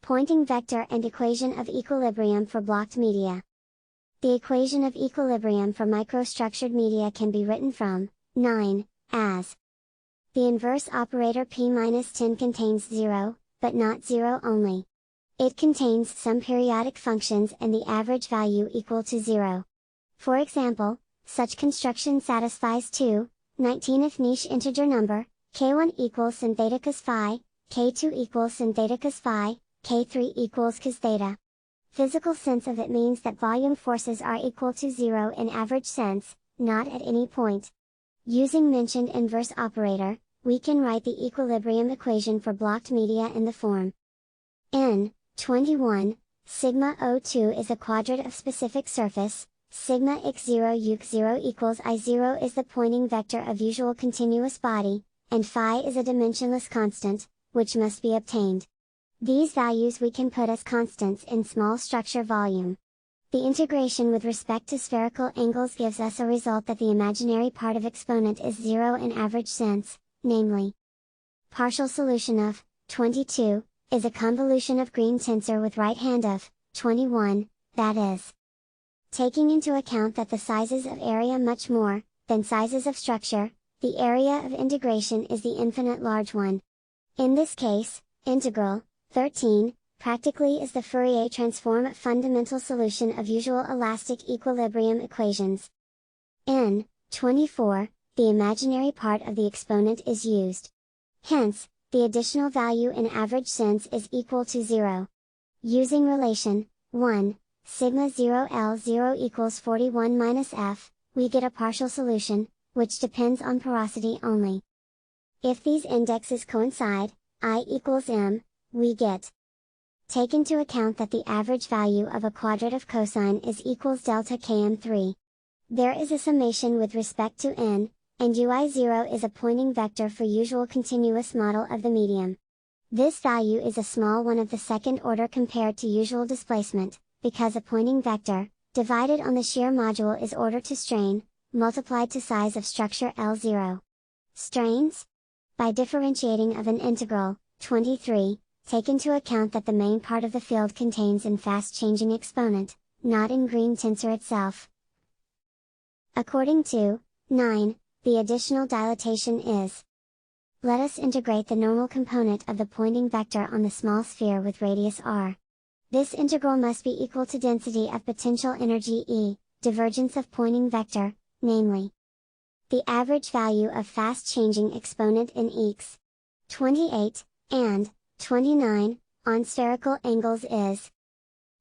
Pointing vector and equation of equilibrium for blocked media. The equation of equilibrium for microstructured media can be written from 9 as the inverse operator p-10 contains 0, but not 0 only. It contains some periodic functions and the average value equal to 0. For example, such construction satisfies 2, 19 if niche integer number, k1 equals sin theta cos phi, k2 equals sin theta cos phi, k3 equals cos theta. Physical sense of it means that volume forces are equal to 0 in average sense, not at any point. Using mentioned inverse operator, we can write the equilibrium equation for blocked media in the form N21, sigma O2 is a quadrant of specific surface, sigma x0 u0 equals I0 is the Poynting vector of usual continuous body, and phi is a dimensionless constant, which must be obtained. These values we can put as constants in small structure volume. The integration with respect to spherical angles gives us a result that the imaginary part of exponent is 0 in average sense, namely. Partial solution of 22 is a convolution of green tensor with right hand of 21, that is. Taking into account that the sizes of area much more than sizes of structure, the area of integration is the infinite large one. In this case, integral 13 practically is the Fourier transform fundamental solution of usual elastic equilibrium equations. In 24, the imaginary part of the exponent is used. Hence, the additional value in average sense is equal to 0. Using relation 1, sigma 0 L0 equals 41 minus f, we get a partial solution, which depends on porosity only. If these indexes coincide, I equals m, we get. Take into account that the average value of a quadrant of cosine is equals delta km3. There is a summation with respect to n, and ui0 is a Poynting vector for usual continuous model of the medium. This value is a small one of the second order compared to usual displacement, because a Poynting vector, divided on the shear module is order to strain, multiplied to size of structure L0. Strains? By differentiating of an integral, 23, take into account that the main part of the field contains in fast-changing exponent, not in green tensor itself. According to 9, the additional dilatation is. Let us integrate the normal component of the Poynting vector on the small sphere with radius r. This integral must be equal to density of potential energy E, divergence of Poynting vector, namely. The average value of fast-changing exponent in eq. 28, and 29, on spherical angles is.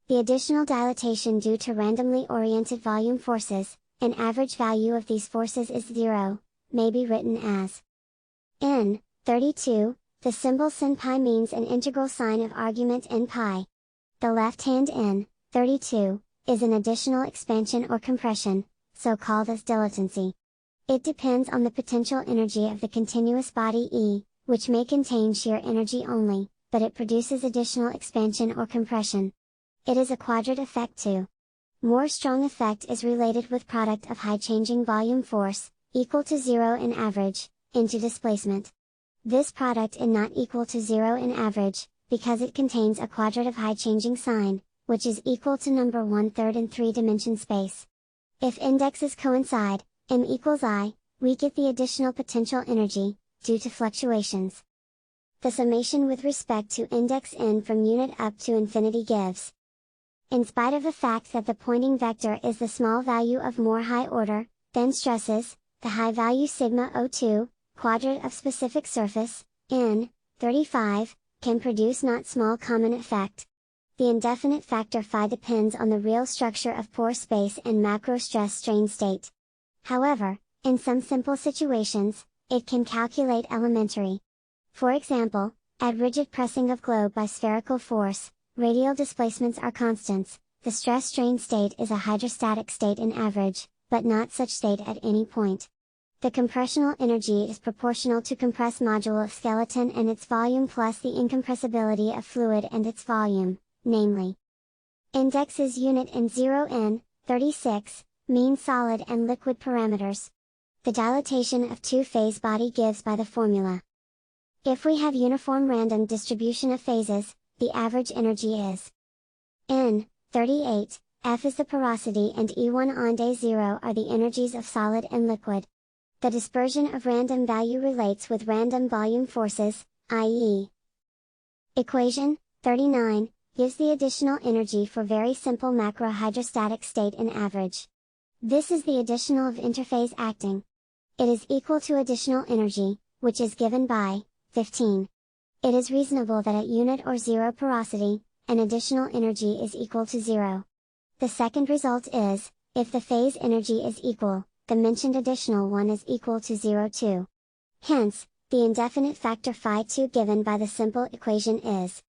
The additional dilatation due to randomly oriented volume forces, an average value of these forces is 0, may be written as n 32, the symbol sin pi means an integral sign of argument n pi. The left hand n 32, is an additional expansion or compression, so called as dilatancy. It depends on the potential energy of the continuous body E, which may contain shear energy only, but it produces additional expansion or compression. It is a quadrant effect too. More strong effect is related with product of high changing volume force, equal to 0 in average, into displacement. This product is not equal to 0 in average, because it contains a quadrant of high changing sign, which is equal to number 1/3 in 3-dimension space. If indexes coincide, m equals I, we get the additional potential energy, due to fluctuations. The summation with respect to index n from unit up to infinity gives. In spite of the fact that the Poynting vector is the small value of more high order, than stresses, the high value sigma O2, quadrant of specific surface, n 35, can produce not small common effect. The indefinite factor phi depends on the real structure of pore space and macro stress strain state. However, in some simple situations, it can calculate elementary. For example, at rigid pressing of globe by spherical force, radial displacements are constants, the stress strain state is a hydrostatic state in average, but not such state at any point. The compressional energy is proportional to compressed module of skeleton and its volume plus the incompressibility of fluid and its volume, namely. Index is unit in 0 36, mean solid and liquid parameters. The dilatation of two-phase body gives by the formula. If we have uniform random distribution of phases, the average energy is N38, F is the porosity and E1 on day 0 are the energies of solid and liquid. The dispersion of random value relates with random volume forces, i.e. Equation 39 gives the additional energy for very simple macrohydrostatic state and average. This is the additional of interphase acting. It is equal to additional energy, which is given by 15. It is reasonable that at unit or zero porosity, an additional energy is equal to 0. The second result is, if the phase energy is equal, the mentioned additional one is equal to 0 too. Hence, the indefinite factor phi2 given by the simple equation is